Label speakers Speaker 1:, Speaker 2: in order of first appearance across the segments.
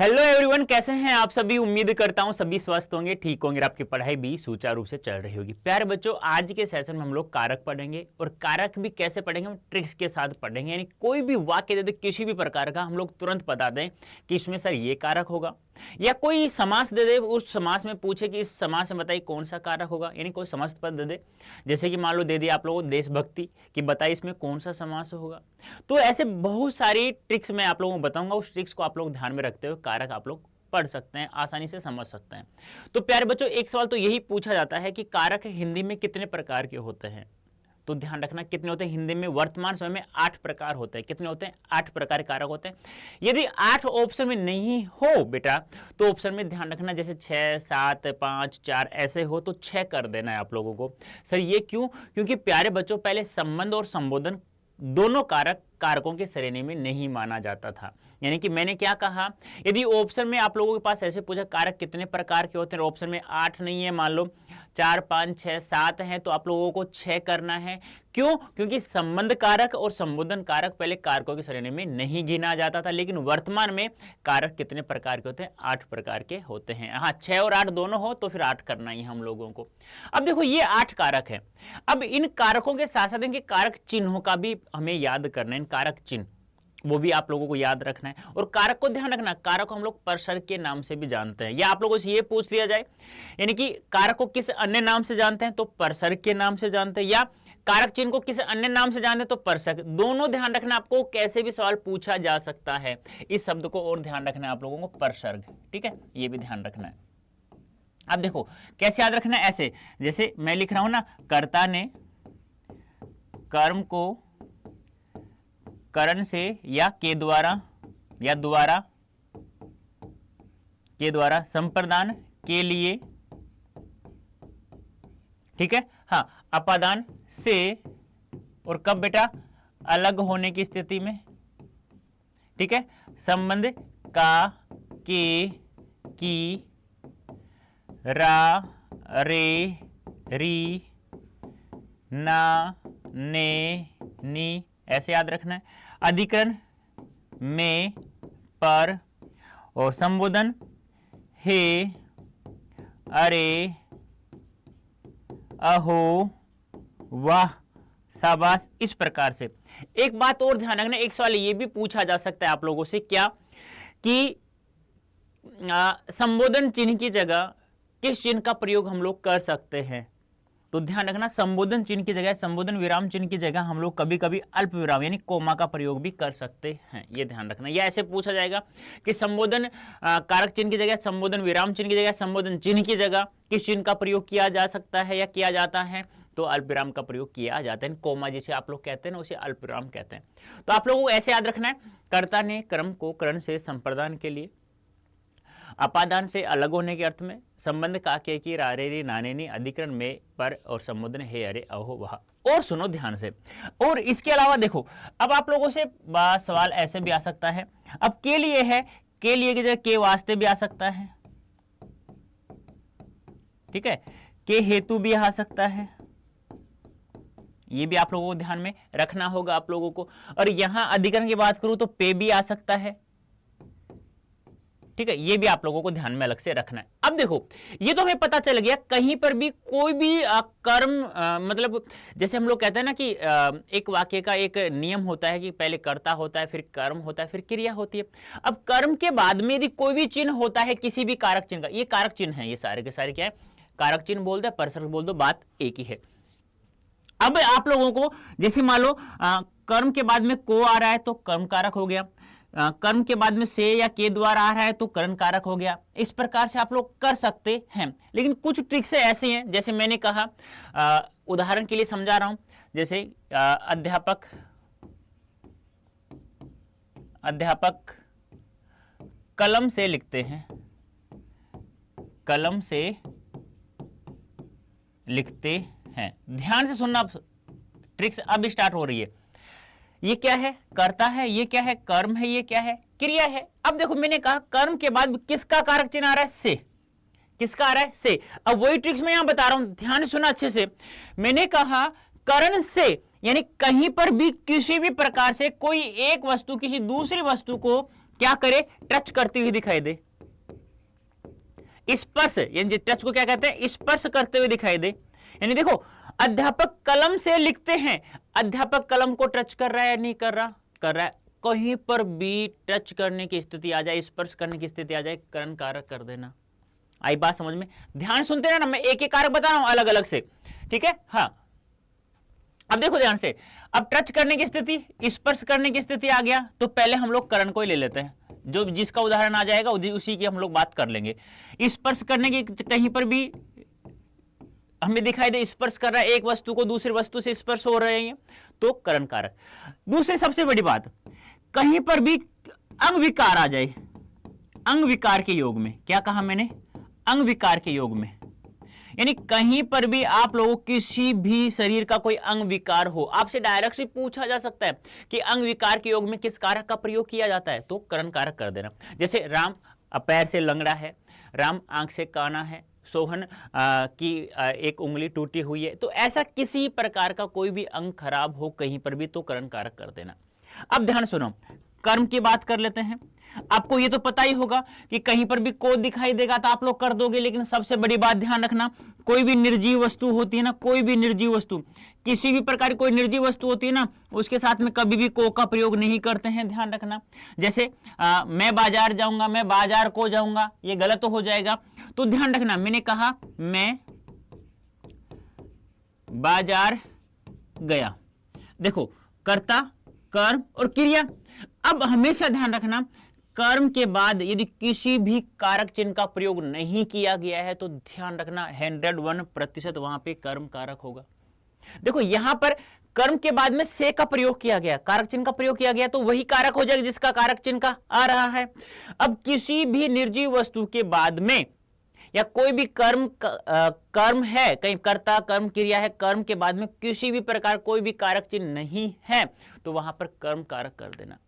Speaker 1: Hello everyone, कैसे हैं आप सभी। उम्मीद करता हूं सभी स्वस्थ होंगे, ठीक होंगे, आपकी पढ़ाई भी सुचारू रूप से चल रही होगी। प्यारे बच्चों, आज के सेशन में हम लोग कारक पढ़ेंगे और कारक भी कैसे पढ़ेंगे, हम ट्रिक्स के साथ पढ़ेंगे। यानी कोई भी वाक्य दे दे किसी भी प्रकार का, हम लोग तुरंत बता दें कि इसमें सर ये कारक होगा, या कोई समास दे दे, उस समास में पूछे कि इस समास में बताइए कौन सा कारक होगा। यानी कोई समास पद दे दे, जैसे कि मान लो दे दिया आप लोगों को देशभक्ति, कि बताइए इसमें कौन सा समास होगा। तो ऐसे बहुत सारी ट्रिक्स मैं आप लोगों को बताऊंगा, उस ट्रिक्स को आप लोग ध्यान में रखते हुए कारक आप लोग पढ़ सकते हैं, आसानी से समझ सकते हैं। तो प्यारे बच्चों, एक सवाल तो यही पूछा जाता है कि कारक हिंदी में कितने प्रकार के होते हैं। तो ध्यान रखना कितने होते हैं हिंदी में। वर्तमान समय में 8 प्रकार होते हैं। कितने होते हैं? 8 प्रकार के कारक होते हैं। यदि 8 ऑप्शन में नहीं हो बेटा, तो ऑप्शन में ध्यान रखना, जैसे 6, 7, 5, 4 ऐसे हो तो 6 कर देना है आप लोगों को। सर ये क्यों? क्योंकि प्यारे बच्चों, पहले संबंध और संबोधन दोनों कारकों की श्रेणी में नहीं माना जाता था। यानी कि मैंने क्या कहा, यदि ऑप्शन में आप लोगों के पास ऐसे पूछा कारक कितने प्रकार के होते हैं, ऑप्शन में 8 नहीं है, मान लो 4, 5, 6, 7 है, तो आप लोगों को 6 करना है। क्यों? क्योंकि संबंध कारक और संबोधन कारक पहले कारकों की श्रेणी में नहीं गिना जाता था, लेकिन वर्तमान में कारक कितने प्रकार के होते हैं? 8 प्रकार के होते हैं। हाँ, 6 और 8 दोनों हो तो फिर 8 करना ही हम लोगों को। अब देखो, ये 8 कारक है। अब इन कारकों के साथ साथ इनके कारक चिन्हों का भी हमें याद करना है। कारक चिन्ह वो भी आप लोगों को याद रखना है। और कारक को ध्यान रखना, कारक को हम लोग परसर्ग के नाम से भी जानते हैं। या आप लोगों से ये पूछ लिया जाए, यानी कि कारक को किस अन्य नाम से जानते हैं, तो परसर्ग के नाम से जानते हैं, या कारक चिन्ह को किस अन्य नाम से जानते हैं, तो परसर्ग। दोनों ध्यान रखना, आपको कैसे भी सवाल पूछा जा सकता है। इस शब्द को और ध्यान रखना है आप लोगों को, परसर्ग। ठीक है, ये भी ध्यान रखना है। अब देखो कैसे याद रखना है, ऐसे जैसे मैं लिख रहा हूं ना, कर्ता ने कर्म को करण से या के द्वारा या द्वारा के द्वारा संप्रदान के लिए, ठीक है, हाँ, अपादान से, और कब बेटा? अलग होने की स्थिति में, ठीक है, संबंध का, के, की, रा, रे, री, ना, ने, नी, ऐसे याद रखना है। अधिकरण में, पर, और संबोधन हे, अरे, अहो, वाह, शाबाश, इस प्रकार से। एक बात और ध्यान रखना, एक सवाल ये भी पूछा जा सकता है आप लोगों से, क्या कि संबोधन चिन्ह की जगह किस चिन्ह का प्रयोग हम लोग कर सकते हैं। तो ध्यान रखना, संबोधन चिन्ह की जगह, संबोधन विराम चिन्ह की जगह हम लोग कभी कभी अल्प विराम यानी कोमा का प्रयोग भी कर सकते हैं। ये ध्यान रखना। या ऐसे पूछा जाएगा कि संबोधन कारक चिन्ह की जगह, संबोधन विराम चिन्ह की जगह, संबोधन चिन्ह की जगह किस चिन्ह का प्रयोग किया जा सकता है या किया जाता है, तो अल्प विराम का प्रयोग किया जाता है। कोमा जिसे आप लोग कहते हैं ना, उसे अल्प विराम कहते हैं। तो आप लोगों को ऐसे याद रखना है, कर्ता ने कर्म को करण से संप्रदान के लिए, अपादान से अलग होने के अर्थ में, संबंध का, के, की, रारे, री, नाने, नी, अधिकरण में, पर, और संबोधन हे, अरे, अहो, वाह। और सुनो ध्यान से, और इसके अलावा देखो, अब आप लोगों से सवाल ऐसे भी आ सकता है, अब के लिए है, के लिए की जगह के वास्ते भी आ सकता है, ठीक है, के हेतु भी आ सकता है। ये भी आप लोगों को ध्यान में रखना होगा आप लोगों को। और यहां अधिकरण की बात करूं तो पे भी आ सकता है, ठीक है, ये भी आप लोगों को ध्यान में अलग से रखना है। अब देखो, ये तो हमें पता चल गया, कहीं पर भी कोई भी कर्म, मतलब जैसे हम लोग कहते हैं ना कि एक वाक्य का एक नियम होता है कि पहले कर्ता होता है, फिर कर्म होता है, फिर क्रिया होती है। अब कर्म के बाद में यदि कोई भी चिन्ह होता है किसी भी कारक चिन्ह का, ये कारक चिन्ह है, ये सारे के सारे क्या है? कारक चिन्ह बोल दो, परसर्ग बोल दो, बात एक ही है। अब आप लोगों को जैसे मान लो कर्म के बाद में को आ रहा है तो कर्म कारक हो गया, कर्म के बाद में से या के द्वारा आ रहा है तो करण कारक हो गया। इस प्रकार से आप लोग कर सकते हैं। लेकिन कुछ ट्रिक्स ऐसे हैं, जैसे मैंने कहा, उदाहरण के लिए समझा रहा हूं, जैसे अध्यापक कलम से लिखते हैं, कलम से लिखते हैं। ध्यान से सुनना, ट्रिक्स अब स्टार्ट हो रही है। ये क्या है? कर्ता है, ये क्या है? कर्म है, ये क्या है? क्रिया है। अब देखो, मैंने कहा कर्म के बाद किसका कारक चिन्ह आ रहा है? से। किसका आ रहा है? से। अब वही ट्रिक्स मैं यहां बता रहा हूं, ध्यान से सुना अच्छे से। मैंने कहा करण से, यानी कहीं पर भी किसी भी प्रकार से कोई एक वस्तु किसी दूसरी वस्तु को क्या करे, टच करती हुई दिखाई दे, स्पर्श, यानी टच को क्या कहते हैं, स्पर्श करते हुए दिखाई दे। यानी देखो अध्यापक कलम से लिखते हैं, अध्यापक कलम को टच कर रहा है या नहीं कर रहा, कर रहा है। कहीं पर भी टच करने की स्थिति आ जाए, स्पर्श करने की स्थिति आ जाए, करण कारक कर देना। आई बात समझ में? ध्यान सुनते हैं ना, मैं एक एक कारक बता रहा हूं अलग अलग से, ठीक है। हाँ अब देखो ध्यान से, अब टच करने की स्थिति, स्पर्श करने की स्थिति आ गया, तो पहले हम लोग करण को ही ले लेते हैं, जो जिसका उदाहरण आ जाएगा उसी की हम लोग बात कर लेंगे। स्पर्श करने की, कहीं पर भी हमें दिखाई दे स्पर्श कर रहा है, एक वस्तु को दूसरी वस्तु से स्पर्श हो रहे हैं, तो करण कारक। दूसरी सबसे बड़ी बात, कहीं पर भी अंग विकार आ जाए, अंग विकार के योग में, क्या कहा मैंने, अंग विकार के योग में, यानी कहीं पर भी आप लोगों किसी भी शरीर का कोई अंग विकार हो, आपसे डायरेक्ट से पूछा जा सकता है कि अंग विकार के योग में किस कारक का प्रयोग किया जाता है, तो करण कारक कर देना। जैसे राम पैर से लंगड़ा है, राम आंख से काना है, सोहन की एक उंगली टूटी हुई है, तो ऐसा किसी प्रकार का कोई भी अंग खराब हो कहीं पर भी, तो करण कारक कर देना। अब ध्यान सुनो, कर्म की बात कर लेते हैं। आपको ये तो पता ही होगा कि कहीं पर भी को दिखाई देगा तो आप लोग कर दोगे, लेकिन सबसे बड़ी बात ध्यान रखना, कोई भी निर्जीव वस्तु होती है ना, कोई भी निर्जीव वस्तु, किसी भी प्रकार की कोई निर्जीव वस्तु होती है ना, उसके साथ में कभी भी को का प्रयोग नहीं करते हैं, ध्यान रखना। जैसे मैं बाजार जाऊंगा, मैं बाजार को जाऊंगा, ये गलत हो जाएगा, तो ध्यान रखना, मैंने कहा मैं बाजार गया, देखो कर्ता, कर्म और क्रिया। अब हमेशा ध्यान रखना, कर्म के बाद यदि किसी भी कारक चिन्ह का प्रयोग नहीं किया गया है तो ध्यान रखना 101% वहां पे कर्म कारक होगा। देखो यहां पर कर्म के बाद में से का प्रयोग किया गया, कारक चिन्ह का प्रयोग किया गया, तो वही कारक हो जाएगा जिसका कारक चिन्ह का आ रहा है। अब किसी भी निर्जीव वस्तु के बाद में या कोई भी कर्म है, कहीं कर्ता कर्म क्रिया है, कर्म के बाद में किसी भी प्रकार कोई भी कारक चिन्ह नहीं है, तो वहां पर कर्म कारक कर देना।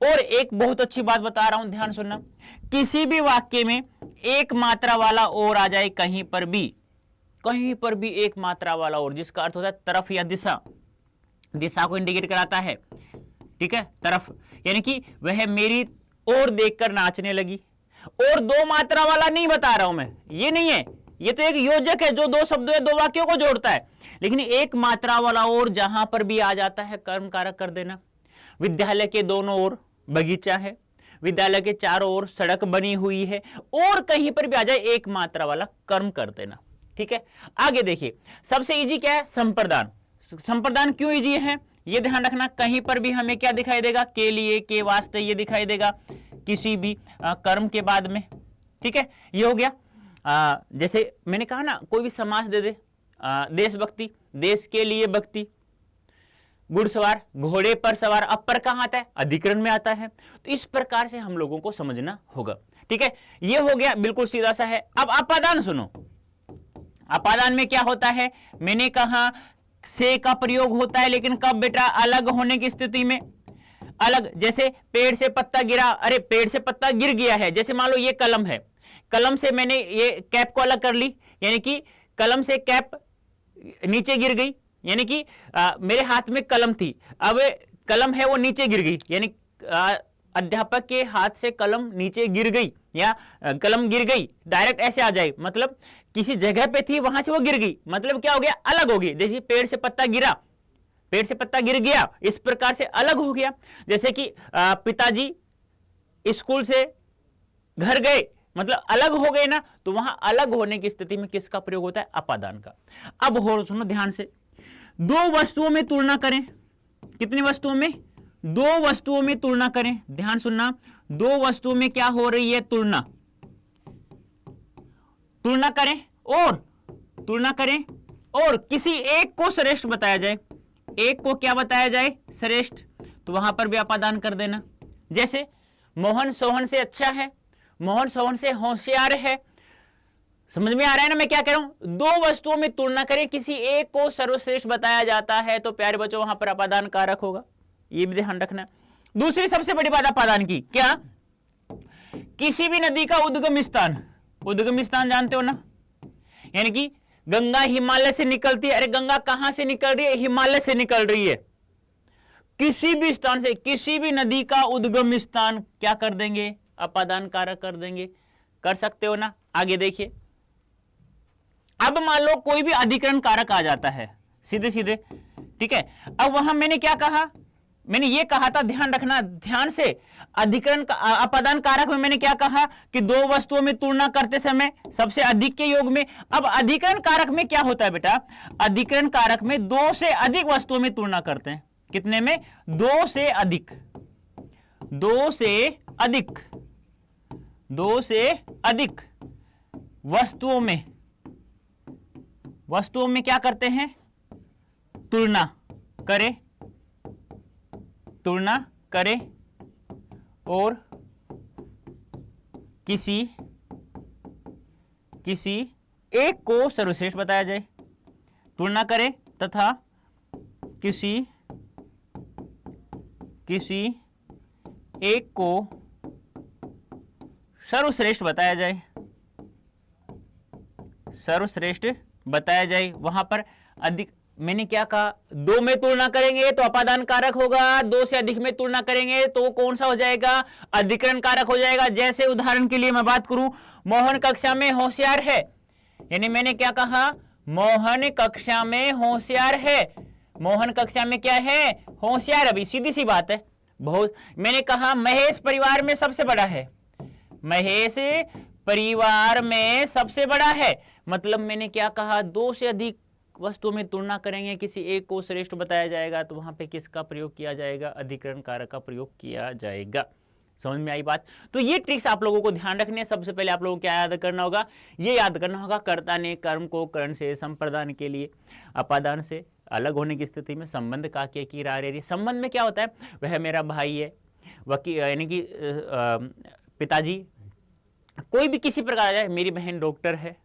Speaker 1: और एक बहुत अच्छी बात बता रहा हूं, ध्यान सुनना, किसी भी वाक्य में एक मात्रा वाला और आ जाए, कहीं पर भी एक मात्रा वाला और, जिसका अर्थ होता है तरफ या दिशा, दिशा को इंडिकेट कराता है, ठीक है, तरफ, यानी कि वह मेरी ओर देखकर नाचने लगी। और दो मात्रा वाला नहीं बता रहा हूं मैं, ये नहीं है, ये तो एक योजक है जो दो शब्दों या दो वाक्यों को जोड़ता है, लेकिन एक मात्रा वाला और जहां पर भी आ जाता है कर्म कारक कर देना। विद्यालय के दोनों ओर बगीचा है, विद्यालय के चारों ओर सड़क बनी हुई है, और कहीं पर भी आ जाए एक मात्रा वाला कर्म कर देना, ठीक है। आगे देखिए, सबसे इजी क्या है, संप्रदान। संप्रदान क्यों इजी है ये ध्यान रखना, कहीं पर भी हमें क्या दिखाई देगा, के लिए, के वास्ते, ये दिखाई देगा किसी भी कर्म के बाद में, ठीक है। ये हो गया। जैसे मैंने कहा ना, कोई भी समास दे दे, देशभक्ति, देश के लिए भक्ति, घुड़सवार, घोड़े पर सवार, अब पर कहां आता है, अधिकरण में आता है, तो इस प्रकार से हम लोगों को समझना होगा, ठीक है। ये हो गया, बिल्कुल सीधा सा है। अब अपादान सुनो, अपादान में क्या होता है, मैंने कहा से का प्रयोग होता है, लेकिन कब बेटा, अलग होने की स्थिति में, अलग, जैसे पेड़ से पत्ता गिरा, अरे पेड़ से पत्ता गिर गया है, जैसे मान लो ये कलम है, कलम से मैंने ये कैप को अलग कर ली, यानी कि कलम से कैप नीचे गिर गई, यानी कि मेरे हाथ में कलम थी, अब कलम है वो नीचे गिर गई, यानी अध्यापक के हाथ से कलम नीचे गिर गई, या कलम गिर गई, डायरेक्ट ऐसे आ जाए, मतलब किसी जगह पे थी वहां से वो गिर गई, मतलब क्या हो गया, अलग हो गई। देखिए पेड़ से पत्ता गिरा, पेड़ से पत्ता गिर गया, इस प्रकार से अलग हो गया। जैसे कि पिताजी स्कूल से घर गए, मतलब अलग हो गए ना, तो वहां अलग होने की स्थिति में किसका प्रयोग होता है, अपादान का। अब हो सुनो ध्यान से, दो वस्तुओं में तुलना करें, कितनी वस्तुओं में, दो वस्तुओं में तुलना करें, ध्यान सुनना, दो वस्तुओं में क्या हो रही है, तुलना, तुलना करें, और तुलना करें, और किसी एक को श्रेष्ठ बताया जाए, एक को क्या बताया जाए, श्रेष्ठ, तो वहां पर भी अपादान कर देना। जैसे मोहन सोहन से अच्छा है, मोहन सोहन से होशियार है, समझ में आ रहा है ना मैं क्या कह रहा हूं, दो वस्तुओं में तुलना करें, किसी एक को सर्वश्रेष्ठ बताया जाता है, तो प्यारे बच्चों वहां पर अपादान कारक होगा, ये भी ध्यान रखना। दूसरी सबसे बड़ी बात अपादान की, क्या, किसी भी नदी का उद्गम स्थान, उद्गम स्थान जानते हो ना, यानी कि गंगा हिमालय से निकलती है। अरे गंगा कहां से निकल रही है? हिमालय से निकल रही है। किसी भी स्थान से, किसी भी नदी का उद्गम स्थान क्या कर देंगे? अपादान कारक कर देंगे। कर सकते हो ना? आगे देखिए, अब मान लो कोई भी अधिकरण कारक आ जाता है सीधे सीधे, ठीक है। अब वहां मैंने क्या कहा? मैंने ये कहा था, ध्यान रखना ध्यान से, अधिकरण अपादान कारक में मैंने क्या कहा कि दो वस्तुओं में तुलना करते समय सबसे अधिक के योग में। अब अधिकरण कारक में क्या होता है बेटा? अधिकरण कारक में दो से अधिक वस्तुओं में तुलना करते हैं। कितने में? दो से अधिक, दो से अधिक, दो से अधिक वस्तुओं में, वस्तुओं में क्या करते हैं? तुलना करें, तुलना करें और किसी एक को सर्वश्रेष्ठ बताया जाए। तुलना करें तथा किसी एक को सर्वश्रेष्ठ बताया जाए, सर्वश्रेष्ठ बताया जाए। वहां पर अधिक, मैंने क्या कहा? दो में तुलना करेंगे तो अपादान कारक होगा, दो से अधिक में तुलना करेंगे तो कौन सा हो जाएगा? अधिकरण कारक हो जाएगा। जैसे उदाहरण के लिए मैं बात करूं, मोहन कक्षा में होशियार है, यानी मैंने क्या कहा? मोहन कक्षा में होशियार है। मोहन कक्षा में क्या है? होशियार। अभी सीधी सी बात है बहुत। मैंने कहा महेश परिवार में सबसे बड़ा है, महेश परिवार में सबसे बड़ा है। मतलब मैंने क्या कहा? दो से अधिक वस्तुओं में तुलना करेंगे, किसी एक को श्रेष्ठ बताया जाएगा तो वहां पे किसका प्रयोग किया जाएगा? अधिकरण कारक का प्रयोग किया जाएगा। समझ में आई बात? तो ये ट्रिक्स आप लोगों को ध्यान रखनी है। सबसे पहले आप लोगों को क्या याद करना होगा? ये याद करना होगा, कर्ता ने कर्म को करण से संप्रदान के लिए अपादान से अलग होने की स्थिति में संबंध का की रा रही। संबंध में क्या होता है? वह मेरा भाई है, वकील यानी कि पिताजी, कोई भी किसी प्रकार आ जाए, मेरी बहन डॉक्टर है,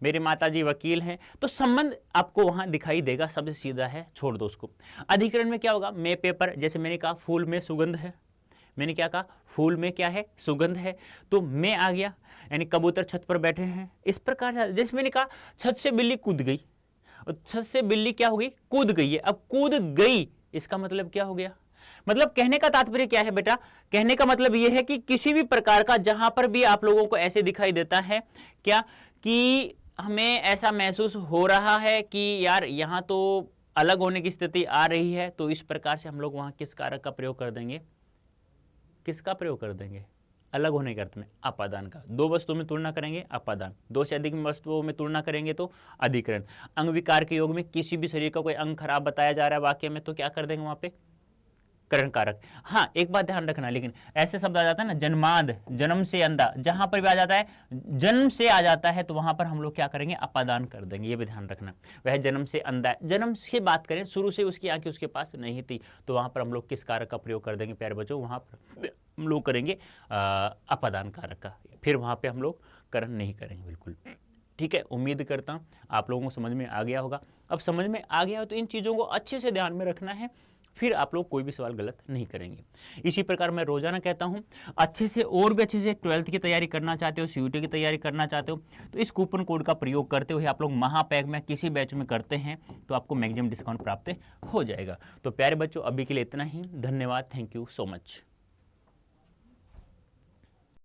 Speaker 1: मेरे माताजी वकील हैं, तो संबंध आपको वहां दिखाई देगा। सबसे सीधा है, छोड़ दो उसको। अधिकरण में क्या होगा? मैं पेपर, जैसे मैंने कहा फूल में सुगंध है, मैंने क्या कहा? फूल में क्या है? सुगंध है, तो मैं आ गया, यानी कबूतर छत पर बैठे हैं। इस प्रकार जैसे मैंने कहा छत से बिल्ली कूद गई, और छत से बिल्ली क्या हो गई? कूद गई है। अब कूद गई, इसका मतलब क्या हो गया? मतलब कहने का तात्पर्य क्या है बेटा? कहने का मतलब यह है कि किसी भी प्रकार का जहां पर भी आप लोगों को ऐसे दिखाई देता है क्या कि हमें ऐसा महसूस हो रहा है कि यार यहां तो अलग होने की स्थिति आ रही है, तो इस प्रकार से हम लोग वहां किस कारक का प्रयोग कर देंगे? किसका प्रयोग कर देंगे? अलग होने के अर्थ में अपादान का। दो वस्तुओं में तुलना करेंगे अपादान, दो से अधिक वस्तुओं में तुलना करेंगे तो अधिकरण। अंग विकार के योग में किसी भी शरीर का कोई अंग खराब बताया जा रहा है वाक्य में, तो क्या कर देंगे वहां पे? करण कारक। हाँ, एक बात ध्यान रखना, लेकिन ऐसे शब्द आ जाता है ना, जन्माद, जन्म से अंधा, जहां पर भी आ जाता है, जन्म से आ जाता है, तो वहां पर हम लोग क्या करेंगे? अपादान कर देंगे। ये भी ध्यान रखना। वह जन्म से अंधा है, जन्म से बात करें, शुरू से उसकी आंखें उसके पास नहीं थी, तो वहां पर हम लोग किस कारक का प्रयोग कर देंगे प्यारे बच्चों? वहां पर हम लोग करेंगे अपादान कारक का। फिर वहां पर हम लोग करण नहीं करेंगे, बिल्कुल। ठीक है, उम्मीद करता हूं आप लोगों को समझ में आ गया होगा। अब समझ में आ गया हो तो इन चीज़ों को अच्छे से ध्यान में रखना है, फिर आप लोग कोई भी सवाल गलत नहीं करेंगे। इसी प्रकार मैं रोजाना कहता हूं, अच्छे से और भी अच्छे से 12th की तैयारी करना चाहते हो, CUT की तैयारी करना चाहते हो, तो इस कूपन कोड का प्रयोग करते हुए आप लोग महापैक में किसी बैच में करते हैं तो आपको मैक्सिमम डिस्काउंट प्राप्त हो जाएगा। तो प्यारे बच्चों, अभी के लिए इतना ही। धन्यवाद, थैंक यू सो मच।